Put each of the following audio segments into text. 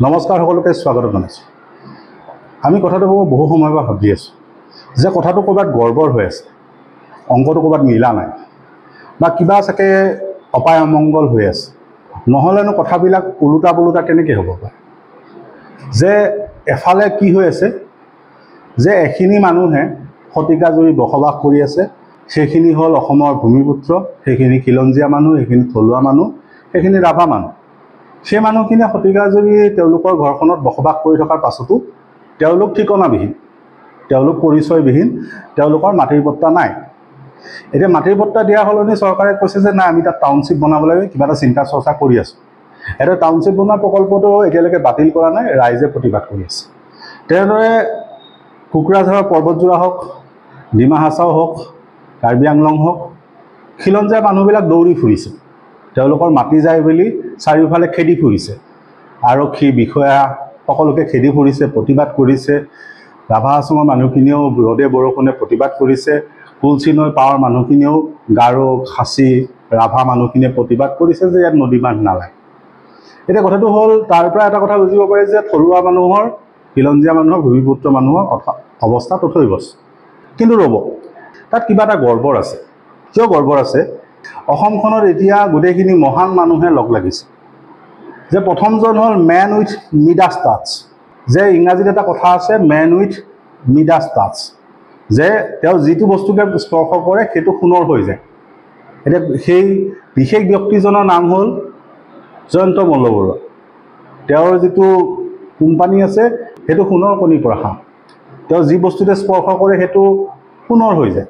নমস্কাৰ সকলোকে স্বাগত জনাইছোঁ। আমি কথাটো বহু সময়ৰ পৰা ভাবি আছোঁ যে কথাটো ক'ৰবাত গড়বড় হৈ আছে, অংকটো ক'ৰবাত মিলা নাই বা কিবা চাগে অপায় অমংগল হৈ আছে, নহ'লেনো কথাবিলাক ওলোটা পোলোটা কেনেকৈ হ'ব পাৰে। যে এফালে কি হৈ আছে যে এখিনি মানুহে শতিকা জুৰি বসবাস কৰি আছে, সেইখিনি হ'ল অসমৰ ভূমিপুত্ৰ, সেইখিনি খিলঞ্জীয়া মানুহ, সেইখিনি থলুৱা মানুহ, সেইখিনি ৰাভা মানুহ। সেই মানুহখিনিয়ে শতিকাজুৰি তেওঁলোকৰ ঘৰখনত বসবাস কৰি থকাৰ পাছতো তেওঁলোক ঠিকনাবিহীন, তেওঁলোক পৰিচয়বিহীন, তেওঁলোকৰ মাটিৰ পট্টা নাই। এতিয়া মাটিৰ পট্টা দিয়া সলনি চৰকাৰে কৈছে যে নাই আমি তাত টাউনশ্বিপ বনাব লাগে, কিবা এটা চিন্তা চৰ্চা কৰি আছোঁ। এটা টাউনশ্বিপ বনোৱা প্ৰকল্পটো এতিয়ালৈকে বাতিল কৰা নাই, ৰাইজে প্ৰতিবাদ কৰি আছে। তেনেদৰে কোকৰাঝাৰৰ পৰ্বতজোৰা হওক, ডিমা হাছাও হওক, কাৰ্বি আংলং হওক, খিলঞ্জীয়া মানুহবিলাক দৌৰি ফুৰিছে, তেওঁলোকৰ মাটি যায় বুলি চাৰিওফালে খেদি ফুৰিছে। আৰক্ষী বিষয়া সকলোকে খেদি ফুৰিছে, প্ৰতিবাদ কৰিছে। ৰাভা হাছঙৰ মানুহখিনিয়েও ৰ'দে বৰষুণে প্ৰতিবাদ কৰিছে। কুলচি নৈ পাৰৰ মানুহখিনিয়েও, গাৰো, খাচী, ৰাভা মানুহখিনিয়ে প্ৰতিবাদ কৰিছে যে ইয়াত নদী বান্ধ নালাগে। এতিয়া কথাটো হ'ল, তাৰ পৰা এটা কথা বুজিব পাৰি যে থলুৱা মানুহৰ, খিলঞ্জীয়া মানুহৰ, ভূমিপুত্ৰ মানুহৰ অৱস্থা তথৈবচ। কিন্তু ৰ'ব, তাত কিবা এটা গড়বড় আছে। কিয় গড়বড় আছে? অসমখনত এতিয়া গোটেইখিনি মহান মানুহে লগ লাগিছে। যে প্ৰথমজন হ'ল মেন উইথ মিডাছ টাচ। যে ইংৰাজীত এটা কথা আছে, মেন উইথ মিডাছ টাচ, যে তেওঁ যিটো বস্তুকে স্পৰ্শ কৰে সেইটো সোণৰ হৈ যায়। এতিয়া সেই বিশেষ ব্যক্তিজনৰ নাম হ'ল জয়ন্ত মল্লবৰুৱা। তেওঁৰ যিটো কোম্পানী আছে সেইটো সোণৰ কণীৰ পৰা হাঁহ। তেওঁ যি বস্তুতে স্পৰ্শ কৰে সেইটো সোণৰ হৈ যায়।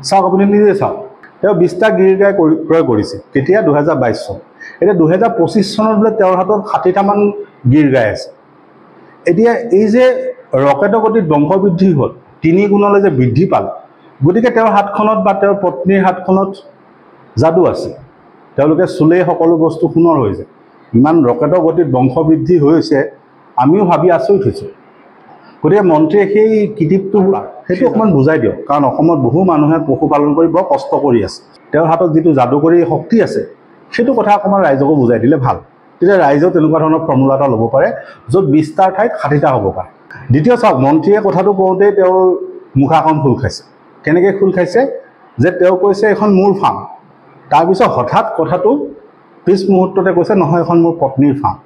চাওক, আপুনি নিজে চাওক, তেওঁ 20টা গিৰ গাই ক্ৰয় কৰিছে। কেতিয়া? 2022 চন। এতিয়া 2025 চনত বোলে তেওঁৰ হাতত 60টামান গিৰ গাই আছে। এতিয়া এই যে ৰকেটৰ গতিত বংশবৃদ্ধি হ'ল, 3 গুণলৈ যে বৃদ্ধি পাল, গতিকে তেওঁৰ হাতখনত বা তেওঁৰ পত্নীৰ হাতখনত যাদু আছে। তেওঁলোকে চুলেই সকলো বস্তু সোণৰ হৈ যায়। ইমান ৰকেটৰ গতিত বংশবৃদ্ধি হৈছে, আমিও ভাবি আচৰিত হৈছোঁ। গতিকে মন্ত্ৰীয়ে সেই কিটিপটো সেইটো অকণমান বুজাই দিয়ক, কাৰণ অসমত বহু মানুহে পশুপালন কৰি বৰ কষ্ট কৰি আছে। তেওঁৰ হাতত যিটো যাদুকৰী শক্তি আছে সেইটো কথা অকণমান ৰাইজকো বুজাই দিলে ভাল। তেতিয়া ৰাইজেও তেনেকুৱা ধৰণৰ ফৰ্মুলা এটা ল'ব পাৰে, য'ত 20টাৰ ঠাইত 60টা হ'ব পাৰে। দ্বিতীয় চাওক, মন্ত্ৰীয়ে কথাটো কওঁতেই তেওঁৰ মুখাখন খোল খাইছে। কেনেকৈ খোল খাইছে? যে তেওঁ কৈছে এখন মোৰ ফাৰ্ম, তাৰপিছত হঠাৎ কথাটো পিছ মুহূৰ্ততে কৈছে নহয় এখন মোৰ পত্নীৰ ফাৰ্ম।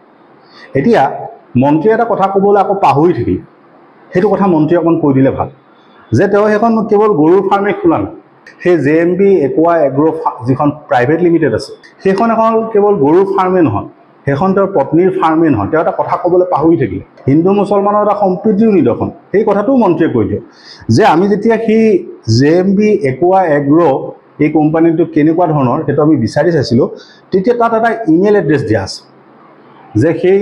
এতিয়া মন্ত্ৰীয়ে এটা কথা ক'বলৈ আকৌ পাহৰি থাকিল, সেইটো কথা মন্ত্ৰীয়ে অকণমান কৈ দিলে ভাল। যে তেওঁ সেইখন কেৱল গৰুৰ ফাৰ্মেই খোলা নাই, সেই JMB একুৱা এগ্ৰ' যিখন প্ৰাইভেট লিমিটেড আছে, সেইখন এখন কেৱল গৰুৰ ফাৰ্মেই নহয়, সেইখন তেওঁৰ পত্নীৰ ফাৰ্মেই নহয়। তেওঁ এটা কথা ক'বলৈ পাহৰি থাকিলে, হিন্দু মুছলমানৰ এটা সম্প্ৰীতিৰ নিদৰ্শন। সেই কথাটোও মন্ত্ৰীয়ে কৈ দিয়ক যে আমি যেতিয়া সেই JMB একুৱা এগ্ৰ' এই কোম্পানীটো কেনেকুৱা ধৰণৰ সেইটো আমি বিচাৰি চাইছিলোঁ, তেতিয়া তাত এটা ইমেইল এড্ৰেছ দিয়া আছে, যে সেই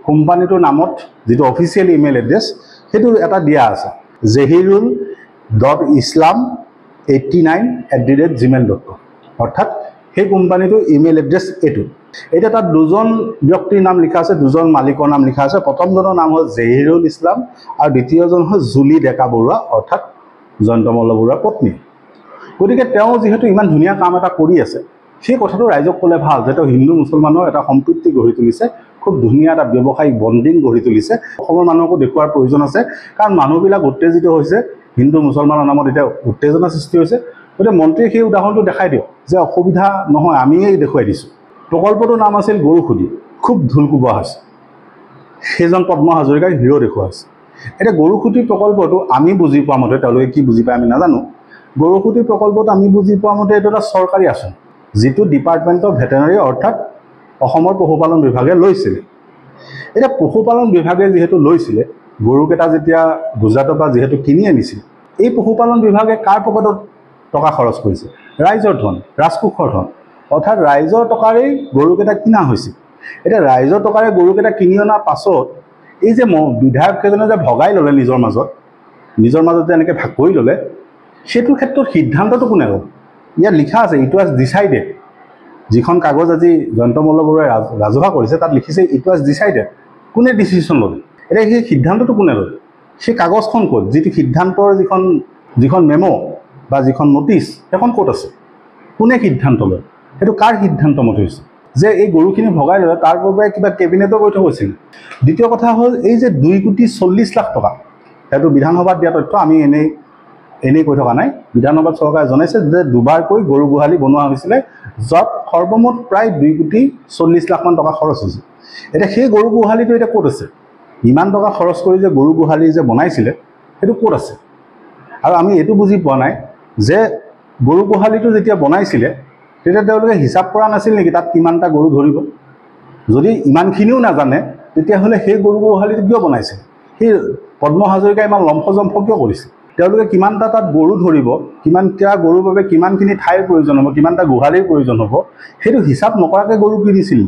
কোম্পানীটোৰ নামত যিটো অফিচিয়েল ইমেইল এড্ৰেছ সেইটো এটা দিয়া আছে, zehirul.islam89@gmail.com। অৰ্থাৎ সেই কোম্পানীটোৰ ইমেইল এড্ৰেছ এইটো। এতিয়া তাত দুজন ব্যক্তিৰ নাম লিখা আছে, দুজন মালিকৰ নাম লিখা আছে। প্ৰথমজনৰ নাম হ'ল জহিৰুল ইছলাম আৰু দ্বিতীয়জন হ'ল জুলি ডেকা বৰুৱা, অৰ্থাৎ জয়ন্ত মল্লবৰুৱাৰ পত্নী। গতিকে তেওঁ যিহেতু ইমান ধুনীয়া কাম এটা কৰি আছে, সেই কথাটো ৰাইজক ক'লে ভাল, যে তেওঁ হিন্দু মুছলমানৰ এটা সম্প্ৰীতি গঢ়ি তুলিছে, খুব ধুনীয়া এটা ব্যৱসায়িক বণ্ডিং গঢ়ি তুলিছে। অসমৰ মানুহকো দেখুওৱাৰ প্ৰয়োজন আছে, কাৰণ মানুহবিলাক উত্তেজিত হৈছে, হিন্দু মুছলমানৰ নামত এতিয়া উত্তেজনা সৃষ্টি হৈছে। গতিকে মন্ত্ৰীয়ে সেই উদাহৰণটো দেখাই দিয়ক যে অসুবিধা নহয়, আমিয়েই দেখুৱাই দিছোঁ। প্ৰকল্পটোৰ নাম আছিল গৰুসুদি, খুব ঢোল কোবোৱা হৈছে। সেইজন পদ্ম হাজৰিকাৰ হিৰ' দেখুওৱা হৈছে। এতিয়া গৰুসুদি প্ৰকল্পটো আমি বুজি পোৱা মতে, তেওঁলোকে কি বুজি পায় আমি নাজানো, গৰুসুদি প্ৰকল্পটো আমি বুজি পোৱা মতে এইটো এটা চৰকাৰী আঁচনি, যিটো ডিপাৰ্টমেণ্ট অফ ভেটেনাৰী অৰ্থাৎ অসমৰ পশুপালন বিভাগে লৈছিলে। এতিয়া পশুপালন বিভাগে যিহেতু লৈছিলে, গৰুকেইটা যেতিয়া গুজৰাটৰ পৰা যিহেতু কিনি আনিছিল, এই পশুপালন বিভাগে কাৰ পকেটত টকা খৰচ কৰিছে? ৰাইজৰ ধন, ৰাজকোষৰ ধন, অৰ্থাৎ ৰাইজৰ টকাৰেই গৰুকেইটা কিনা হৈছিল। এতিয়া ৰাইজৰ টকাৰে গৰুকেইটা কিনি অনাৰ পাছত এই যে বিধায়ককেইজনে যে ভগাই ল'লে নিজৰ মাজত যে এনেকৈ ভাগ কৰি ল'লে, সেইটো ক্ষেত্ৰত সিদ্ধান্তটো কোনে ল'ব? ইয়াত লিখা আছে ইট ৱাজ ডিচাইডেড। যিখন কাগজ আজি জয়ন্ত মল্লবৰুৱাই ৰাজহুৱা কৰিছে তাত লিখিছে ইট ৱাজ ডিচাইডেড। কোনে ডিচিশ্যন ল'লে? এতিয়া সেই সিদ্ধান্তটো কোনে ল'লে? সেই কাগজখন ক'ত? যিটো সিদ্ধান্তৰ যিখন মেম' বা যিখন নটিচ, সেইখন ক'ত আছে? কোনে সিদ্ধান্ত লয়? সেইটো কাৰ সিদ্ধান্ত মতে হৈছে? যে এই গৰুখিনি ভগাই ল'লে তাৰ বাবে কিবা কেবিনেটৰ বৈঠক হৈছিল। দ্বিতীয় কথা হ'ল এই যে 2,40,00,000 টকা, সেইটো বিধানসভাত দিয়া তথ্য, আমি এনেই কৈ থকা নাই। বিধানসভাত চৰকাৰে জনাইছে যে দুবাৰকৈ গৰু গোহালি বনোৱা হৈছিলে, য'ত সৰ্বমুঠ প্ৰায় 2,40,00,000 টকা খৰচ হৈছে। এতিয়া সেই গৰু গোহালিটো এতিয়া ক'ত আছে? ইমান টকা খৰচ কৰি যে গৰু গোহালি যে বনাইছিলে সেইটো ক'ত আছে? আৰু আমি এইটো বুজি পোৱা নাই যে গৰু গোহালিটো যেতিয়া বনাইছিলে তেতিয়া তেওঁলোকে হিচাপ কৰা নাছিল নেকি তাত কিমানটা গৰু ধৰিব? যদি ইমানখিনিও নাজানে তেতিয়াহ'লে সেই গৰু গোহালিটো কিয় বনাইছে? সেই পদ্ম হাজৰিকাই ইমান লম্ফজম্ফ কিয় কৰিছে? তেওঁলোকে কিমানটা তাত গৰু ধৰিব, কিমানটা গৰুৰ বাবে কিমানখিনি ঠাইৰ প্ৰয়োজন হ'ব, কিমানটা গোহালিৰ প্ৰয়োজন হ'ব, সেইটো হিচাপ নকৰাকৈ গৰু কিনিছিল।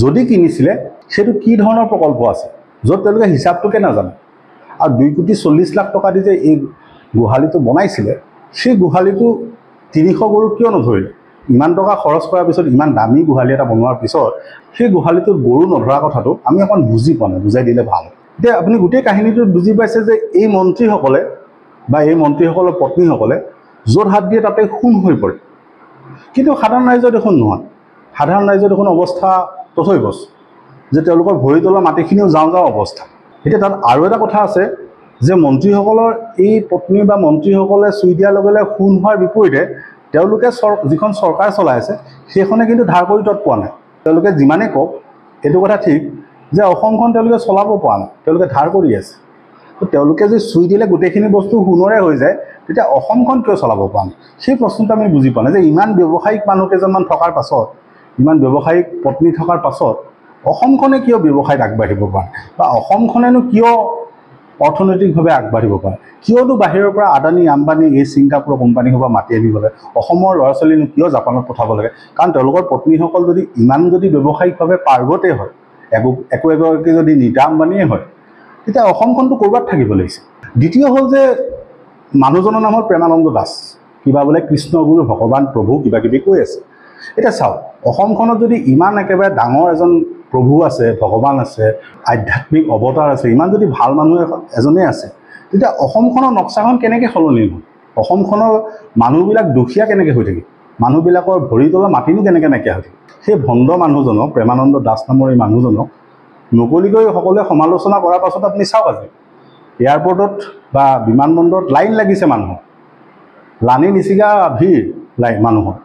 যদি কিনিছিলে সেইটো কি ধৰণৰ প্ৰকল্প আছে য'ত তেওঁলোকে হিচাপটোকে নাজানে? আৰু 2,40,00,000 টকা দি যে এই গোহালিটো বনাইছিলে, সেই গোহালিটো 300 গৰু কিয় নধৰিলে? ইমান টকা খৰচ কৰাৰ পিছত, ইমান দামী গোহালি এটা বনোৱাৰ পিছত সেই গোহালিটোত গৰু নধৰা কথাটো আমি অকণ বুজি পোৱা নাই, বুজাই দিলে ভাল। এতিয়া আপুনি গোটেই কাহিনীটো বুজি পাইছে যে এই মন্ত্ৰীসকলে বা এই মন্ত্ৰীসকলৰ পত্নীসকলে য'ত হাত দিয়ে তাতে খুন হৈ পৰে। কিন্তু সাধাৰণ ৰাইজৰ দেখোন নহয়। সাধাৰণ ৰাইজৰ দেখোন অৱস্থা তথৈবচ, যে তেওঁলোকৰ ভৰি তলৰ মাটিখিনিও যাওঁ অৱস্থা। এতিয়া তাত আৰু এটা কথা আছে যে মন্ত্ৰীসকলৰ এই পত্নী বা মন্ত্ৰীসকলে চুই দিয়াৰ লগে লগে খুন হোৱাৰ বিপৰীতে তেওঁলোকে যিখন চৰকাৰ চলাই আছে সেইখনে কিন্তু ধাৰ কৰি তৎ পোৱা নাই। তেওঁলোকে যিমানেই কওক এইটো কথা ঠিক যে অসমখন তেওঁলোকে চলাব পৰা নাই, তেওঁলোকে ধাৰ কৰি আছে। তো তেওঁলোকে যদি চুই দিলে গোটেইখিনি বস্তু সোণৰে হৈ যায় তেতিয়া অসমখন কিয় চলাব পৰা নাই? সেই প্ৰশ্নটো আমি বুজি পোৱা নাই যে ইমান ব্যৱসায়িক মানুহ কেইজনমান থকাৰ পাছত, ইমান ব্যৱসায়িক পত্নী থকাৰ পাছত অসমখনে কিয় ব্যৱসায়ত আগবাঢ়িব পাৰে বা অসমখনেনো কিয় অৰ্থনৈতিকভাৱে আগবাঢ়িব পাৰে? কিয়নো বাহিৰৰ পৰা আদানী আম্বানী এই ছিংগাপুৰৰ কোম্পানীসোপা মাতি আনিব লাগে? অসমৰ ল'ৰা ছোৱালীনো কিয় জাপানত পঠাব লাগে? কাৰণ তেওঁলোকৰ পত্নীসকল যদি ইমান যদি ব্যৱসায়িকভাৱে পাৰ্গতেই হয়, একো যদি নীতা আম্বানীয়ে হয়, তেতিয়া অসমখনটো ক'ৰবাত থাকিব লাগিছে। দ্বিতীয় হ'ল যে মানুহজনৰ নাম হ'ল প্ৰেমানন্দ দাস, কিবা বোলে কৃষ্ণগুৰু ভগৱান প্ৰভু কিবা কিবি কৈ আছে। এতিয়া চাওক, অসমখনত যদি ইমান একেবাৰে ডাঙৰ এজন প্ৰভু আছে, ভগৱান আছে, আধ্যাত্মিক অৱতাৰ আছে, ইমান যদি ভাল মানুহ এজনেই আছে, তেতিয়া অসমখনৰ নক্সাখন কেনেকৈ সলনি হ'ল? অসমখনৰ মানুহবিলাক দুখীয়া কেনেকৈ হৈ থাকিল? মানুহবিলাকৰ ভৰি তলৰ মাটিনো কেনেকৈ নাইকিয়া হৈ থাকিল? সেই ভণ্ড মানুহজনক, প্ৰেমানন্দ দাস নামৰ এই মানুহজনক মুকলিকৈ সকলোৱে সমালোচনা কৰাৰ পাছত আপুনি চাওক, আজি এয়াৰপৰ্টত বা বিমানবন্দৰত লাইন লাগিছে মানুহৰ, লানি নিচিগা ভিৰ মানুহৰ,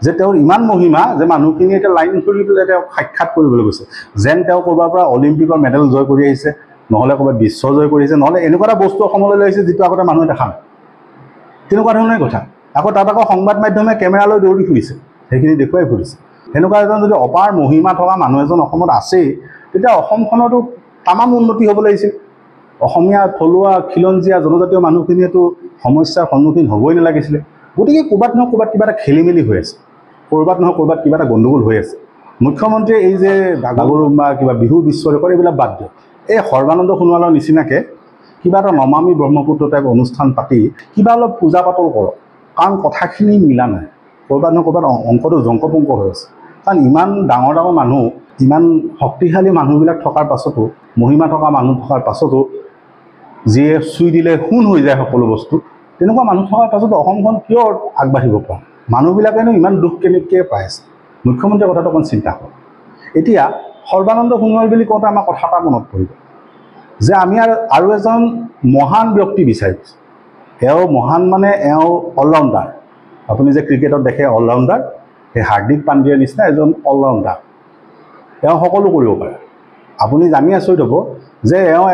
যে তেওঁৰ ইমান মহিমা যে মানুহখিনি এতিয়া লাইন ধৰি পেলাই তেওঁক সাক্ষাৎ কৰিবলৈ গৈছে, যেন তেওঁ ক'ৰবাৰ পৰা অলিম্পিকৰ মেডেল জয় কৰি আহিছে, নহ'লে ক'ৰবাত বিশ্ব জয় কৰি আহিছে, নহ'লে এনেকুৱা এটা বস্তু অসমলৈ লৈ আহিছে যিটো আগতে মানুহে দেখা নাই। তেনেকুৱা ধৰণৰে কথা। আকৌ তাত আকৌ সংবাদ মাধ্যমে কেমেৰালৈ দৌৰি ফুৰিছে, সেইখিনি দেখুৱাই ফুৰিছে। সেনেকুৱা এজন যদি অপাৰ মহিমা থকা মানুহ এজন অসমত আছেই, তেতিয়া অসমখনতো তামাম উন্নতি হ'ব লাগিছিল। অসমীয়া থলুৱা খিলঞ্জীয়া জনজাতীয় মানুহখিনিয়েতো সমস্যাৰ সন্মুখীন হ'বই নালাগিছিলে। গতিকে ক'ৰবাত নহয় ক'ৰবাত কিবা এটা খেলি মেলি হৈ আছে, ক'ৰবাত নহয় ক'ৰবাত কিবা এটা গণ্ডগোল হৈ আছে। মুখ্যমন্ত্ৰীয়ে এই যে বাগৰুম্বা কিবা বিহু বিশ্ব ৰেকৰ্ড এইবিলাক বাদ দিয়ক, এই সৰ্বানন্দ সোণোৱালৰ নিচিনাকৈ কিবা এটা নমামি ব্ৰহ্মপুত্ৰ টাইপ অনুষ্ঠান পাতি কিবা অলপ পূজা পাতল কৰক, কাৰণ কথাখিনি মিলা নাই। ক'ৰবাত নহয় ক'ৰবাত অংকটো জংকপংক হৈ আছে। কাৰণ ইমান ডাঙৰ ডাঙৰ মানুহ, ইমান শক্তিশালী মানুহবিলাক থকাৰ পাছতো, মহিমা থকা মানুহ থকাৰ পাছতো যিয়ে চুই দিলে সোণ হৈ যায় সকলো বস্তু, তেনেকুৱা মানুহ থকাৰ পাছতো অসমখন কিয় আগবাঢ়িব পৰা? মানুহবিলাকেনো ইমান দুখ কেনেকৈ পাই আছে? মুখ্যমন্ত্ৰীয়ে কথাটো অকণ চিন্তা কৰক। এতিয়া সৰ্বানন্দ সোণোৱাল বুলি কওঁতে আমাৰ কথা এটা মনত পৰিব যে আমি আৰু এজন মহান ব্যক্তি বিচাৰিছোঁ। এওঁ মহান মানে এওঁ অলৰাউণ্ডাৰ। আপুনি যে ক্ৰিকেটত দেখে অলৰাউণ্ডাৰ, সেই হাৰ্দিক পাণ্ডিয়াৰ নিচিনা এজন অলৰাউণ্ডাৰ। এওঁ সকলো কৰিব পাৰে। আপুনি জানি আচৰিত হ'ব যে এওঁ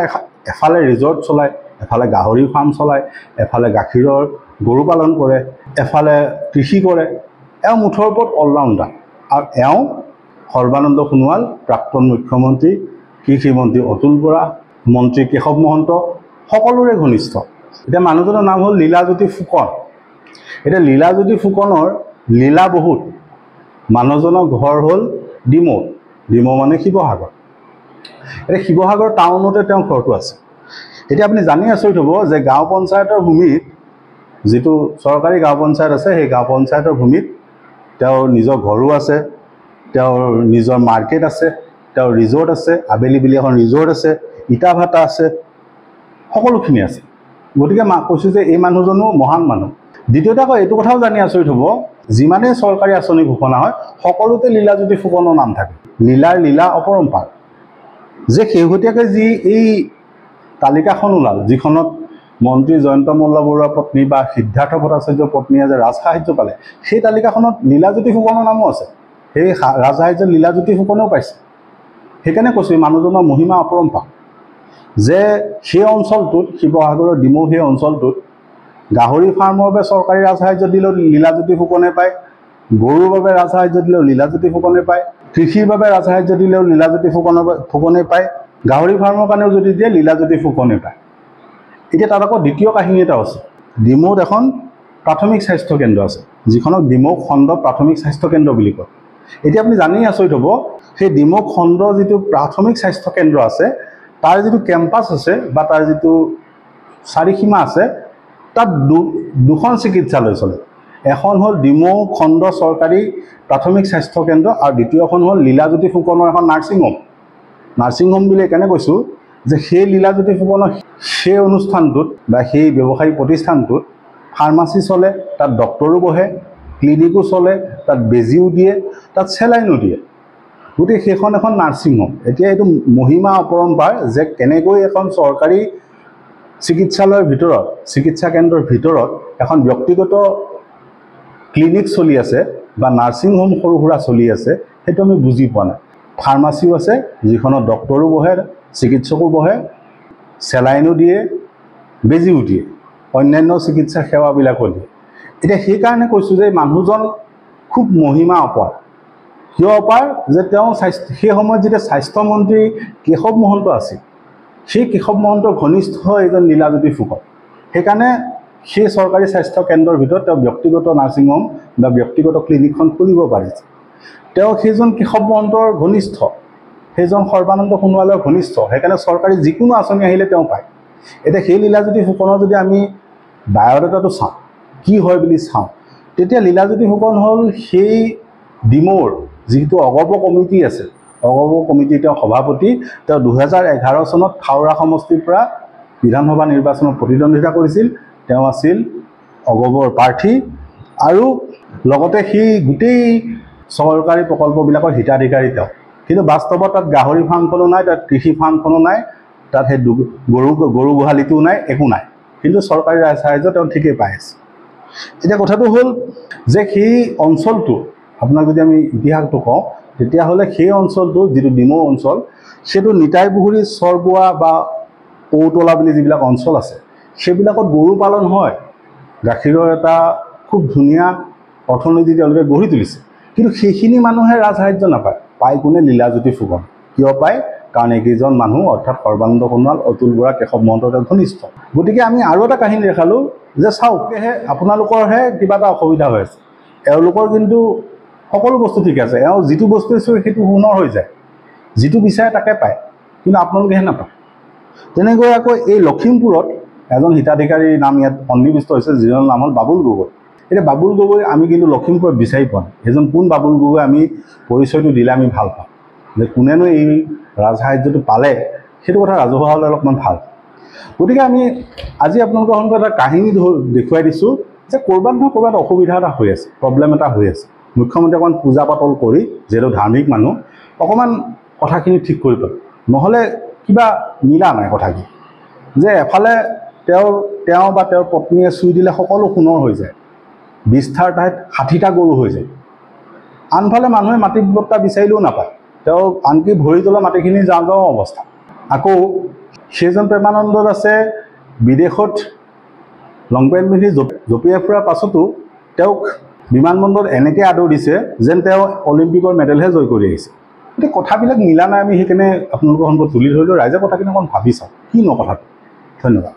এফালে ৰিজৰ্ট চলায়, এফালে গাহৰি ফাৰ্ম চলায়, এফালে গাখীৰৰ গৰু পালন কৰে, এফালে কৃষি কৰে। এওঁ মুঠৰ ওপৰত অলৰাউণ্ডাৰ। আৰু এওঁ সৰ্বানন্দ সোণোৱাল, প্ৰাক্তন মুখ্যমন্ত্ৰী, কৃষি মন্ত্ৰী অতুল বৰা, মন্ত্ৰী কেশৱ মহন্ত, সকলোৰে ঘনিষ্ঠ। এতিয়া মানুহজনৰ নাম হ'ল লীলাজ্যোতি ফুকন। এতিয়া লীলাজ্যোতি ফুকনৰ লীলা বহুত। মানুহজনৰ ঘৰ হ'ল ডিমৌ, ডিমৌ মানে শিৱসাগৰ। এতিয়া শিৱসাগৰ টাউনতে তেওঁৰ ঘৰটো আছে। এতিয়া আপুনি জানি আচৰিত হ'ব যে গাঁও পঞ্চায়তৰ ভূমিত, যিটো চৰকাৰী গাঁও পঞ্চায়ত আছে, সেই গাঁও পঞ্চায়তৰ ভূমিত তেওঁৰ নিজৰ ঘৰো আছে, তেওঁৰ নিজৰ মাৰ্কেট আছে, তেওঁৰ ৰিজৰ্ট আছে, আবেলি বুলি এখন ৰিজৰ্ট আছে, ইটা ভাটা আছে, সকলোখিনি আছে। গতিকে কৈছোঁ যে এই মানুহজনো মহান মানুহ। দ্বিতীয়তে আকৌ এইটো কথাও জানি আচৰিত হ'ব, যিমানেই চৰকাৰী আঁচনি ঘোষণা হয় সকলোতে লীলাজ্যোতি ফুকনৰ নাম থাকে। লীলাৰ লীলা অপৰম্পাৰ। যে শেহতীয়াকৈ যি এই তালিকাখন ওলাল, যিখনত মন্ত্ৰী জয়ন্ত মল্ল বৰুৱাৰ পত্নী বা সিদ্ধাৰ্থ ভট্টাচাৰ্যৰ পত্নীয়ে যে ৰাজসাহায্য পালে, সেই তালিকাখনত লীলাজ্যোতি ফুকনৰ নামো আছে। সেই ৰাজসাহায্যত লীলাজ্যোতি ফুকনেও পাইছে। সেইকাৰণে কৈছোঁ মানুহজনৰ মহিমা অপৰম্পাৰ। যে সেই অঞ্চলটোত, শিৱসাগৰৰ ডিমৌ সেই অঞ্চলটোত গাহৰি ফাৰ্মৰ বাবে চৰকাৰী ৰাজসাহায্য দিলেও লীলাজ্যোতি ফুকনে পায়, গৰুৰ বাবে ৰাজসাহায্য দিলেও লীলাজ্যোতি ফুকনে পায়, কৃষিৰ বাবে ৰাজসাহায্য দিলেও লীলাজ্যোতি ফুকনে পায়, গাহৰি ফাৰ্মৰ কাৰণেও যদি দিয়ে লীলাজ্যোতি ফুকনে পায়। এতিয়া তাত আকৌ দ্বিতীয় কাহিনী এটা আছে। ডিমৌত এখন প্ৰাথমিক স্বাস্থ্য কেন্দ্ৰ আছে, যিখনক ডিমৌ খণ্ড প্ৰাথমিক স্বাস্থ্য কেন্দ্ৰ বুলি কয়। এতিয়া আপুনি জানি আচৰিত হ'ব, সেই ডিমৌ খণ্ডৰ যিটো প্ৰাথমিক স্বাস্থ্য কেন্দ্ৰ আছে, তাৰ যিটো কেম্পাছ আছে বা তাৰ যিটো চাৰিসীমা আছে, তাত দুখন চিকিৎসালয় চলে। এখন হ'ল ডিমৌ খণ্ড চৰকাৰী প্ৰাথমিক স্বাস্থ্য কেন্দ্ৰ আৰু দ্বিতীয়খন হ'ল লীলাজ্যোতি ফুকনৰ এখন নাৰ্ছিং হোম। নাৰ্ছিং হোম বুলি এইকাৰণে কৈছোঁ যে সেই লীলাজ্যোতি ফুকনৰ সেই অনুষ্ঠানটোত বা সেই ব্যৱসায়িক প্ৰতিষ্ঠানটোত ফাৰ্মাচী চলে, তাত ডক্টৰো বহে, ক্লিনিকো চলে, তাত বেজীও দিয়ে, তাত চেলাইনো দিয়ে। গতিকে সেইখন এখন নাৰ্ছিং হোম। এতিয়া এইটো মহিমা অপৰম্পাৰ যে কেনেকৈ এখন চৰকাৰী চিকিৎসালয়ৰ ভিতৰত, চিকিৎসা কেন্দ্ৰৰ ভিতৰত এখন ব্যক্তিগত ক্লিনিক চলি আছে বা নাৰ্ছিং হোম সৰু সুৰা চলি আছে, সেইটো আমি বুজি পোৱা নাই। ফাৰ্মাচীও আছে, যিখনত ডক্টৰো বহে, চিকিৎসকো বহে, চেলাইনো দিয়ে, বেজীও দিয়ে, অন্যান্য চিকিৎসা সেৱাবিলাকো দিয়ে। এতিয়া সেইকাৰণে কৈছোঁ যে মানুহজন খুব মহিমা অপাৰ। কিয় অপাৰ? যে তেওঁ সেই সময়ত যেতিয়া স্বাস্থ্যমন্ত্ৰী কেশৱ মহন্ত আছিল, সেই কেশৱ মহন্তৰ ঘনিষ্ঠ এজন লীলাজ্যোতি ফুকন। সেইকাৰণে সেই চৰকাৰী স্বাস্থ্য কেন্দ্ৰৰ ভিতৰত তেওঁ ব্যক্তিগত নাৰ্ছিং হোম বা ব্যক্তিগত ক্লিনিকখন খুলিব পাৰিছে। তেওঁ সেইজন কেশৱ মহন্তৰ ঘনিষ্ঠ, সেইজন সৰ্বানন্দ সোণোৱালৰ ঘনিষ্ঠ। সেইকাৰণে চৰকাৰী যিকোনো আঁচনি আহিলে তেওঁ পায়। এতিয়া সেই লীলাজ্যোতি ফুকনৰ যদি আমি বায়'ডাটাটো চাওঁ, কি হয় বুলি চাওঁ, তেতিয়া লীলাজ্যোতি ফুকন হ'ল সেই ডিমৌৰ যিটো অগপ কমিটি আছে, অগপ কমিটিৰ তেওঁ সভাপতি। তেওঁ 2011 চনত থাওৰা সমষ্টিৰ পৰা বিধানসভা নিৰ্বাচনত প্ৰতিদ্বন্দ্বিতা কৰিছিল। তেওঁ আছিল অগপৰ প্ৰাৰ্থী আৰু লগতে সেই গোটেই চৰকাৰী প্ৰকল্পবিলাকৰ হিতাধিকাৰী তেওঁ। কিন্তু বাস্তৱত তাত গাহৰি ফাৰ্মখনো নাই, তাত কৃষি ফাৰ্মখনো নাই, তাত সেই গৰু গোহালিটোও নাই, একো নাই। কিন্তু চৰকাৰী ৰাজসাহায্য তেওঁ ঠিকেই পাই আছে। এতিয়া কথাটো হ'ল যে সেই অঞ্চলটো, আপোনাক যদি আমি ইতিহাসটো কওঁ, তেতিয়াহ'লে সেই অঞ্চলটো যিটো ডিমৌ অঞ্চল, সেইটো নিতাই পুখুৰী, চৰবোৱা বা ঔতলা বুলি যিবিলাক অঞ্চল আছে, সেইবিলাকত গৰু পালন হয়। গাখীৰৰ এটা খুব ধুনীয়া অৰ্থনীতি তেওঁলোকে গঢ়ি তুলিছে। কিন্তু সেইখিনি মানুহে ৰাজসাহায্য নাপায়। পায় কোনে? লীলাজ্যোতি ফুকন। কিয় পায়? কাৰণ এইকেইজন মানুহ অৰ্থাৎ সৰ্বানন্দ সোণোৱাল, অতুল বৰা, কেশৱ মহন্তৰ ঘনিষ্ঠ। গতিকে আমি আৰু এটা কাহিনী দেখালোঁ যে চাওক, আপোনালোকৰহে কিবা এটা অসুবিধা হৈ আছে, এওঁলোকৰ কিন্তু সকলো বস্তু ঠিক আছে। এওঁ যিটো বস্তু আছে সেইটো সুন্দৰ হৈ যায়, যিটো বিচাৰে তাকে পায়, কিন্তু আপোনালোকেহে নাপায়। তেনেকৈ আকৌ এই লখিমপুৰত এজন হিতাধিকাৰীৰ নাম ইয়াত সন্নিৱিষ্ট হৈছে, যিজনৰ নাম হ'ল বাবুল গগৈ। এতিয়া বাবুল গগৈ আমি কিন্তু লখিমপুৰত বিচাৰি পোৱা নাই। এজন কোন বাবুল গগৈ আমি পৰিচয়টো দিলে আমি ভাল পাওঁ, যে কোনেনো এই ৰাজসাহায্যটো পালে, সেইটো কথা ৰাজহুৱা হ'লে অলপমান ভাল। গতিকে আমি আজি আপোনালোকৰ সন্মুখত এটা কাহিনী দেখুৱাই দিছোঁ যে ক'ৰবাত নহয় ক'ৰবাত অসুবিধা এটা হৈ আছে, প্ৰব্লেম এটা হৈ আছে। মুখ্যমন্ত্ৰী অকণমান পূজা পাতল কৰি, যিহেতু ধাৰ্মিক মানুহ, অকণমান কথাখিনি ঠিক কৰি পায়, নহ'লে কিবা মিলা নাই কথাখিনি। যে এফালে তেওঁ বা তেওঁৰ পত্নীয়ে চুই দিলে সকলো সোণৰ হৈ যায়, 20টাৰ ঠাইত 60টা গৰু হৈ যায়। আনফালে মানুহে মাটি বট্টা বিচাৰিলেও নাপায়, তেওঁ আনকি ভৰি তলৰ মাটিখিনি যাওঁ যাওঁ অৱস্থা। আকৌ সেইজন প্ৰেমানন্দত আছে বিদেশত লং পেণ্ট পিন্ধি জঁপিয়াই ফুৰাৰ পাছতো তেওঁক বিমানবন্দৰত এনেকৈ আদৰ দিছে যেন তেওঁ অলিম্পিকৰ মেডেলহে জয় কৰি আহিছে। গতিকে কথাবিলাক মিলা নাই। আমি সেইকাৰণে আপোনালোকৰ সন্মুখত তুলি ধৰিলোঁ। ৰাইজে কথাখিনি অকণ ভাবি চাওক, কিনো কথাটো। ধন্যবাদ।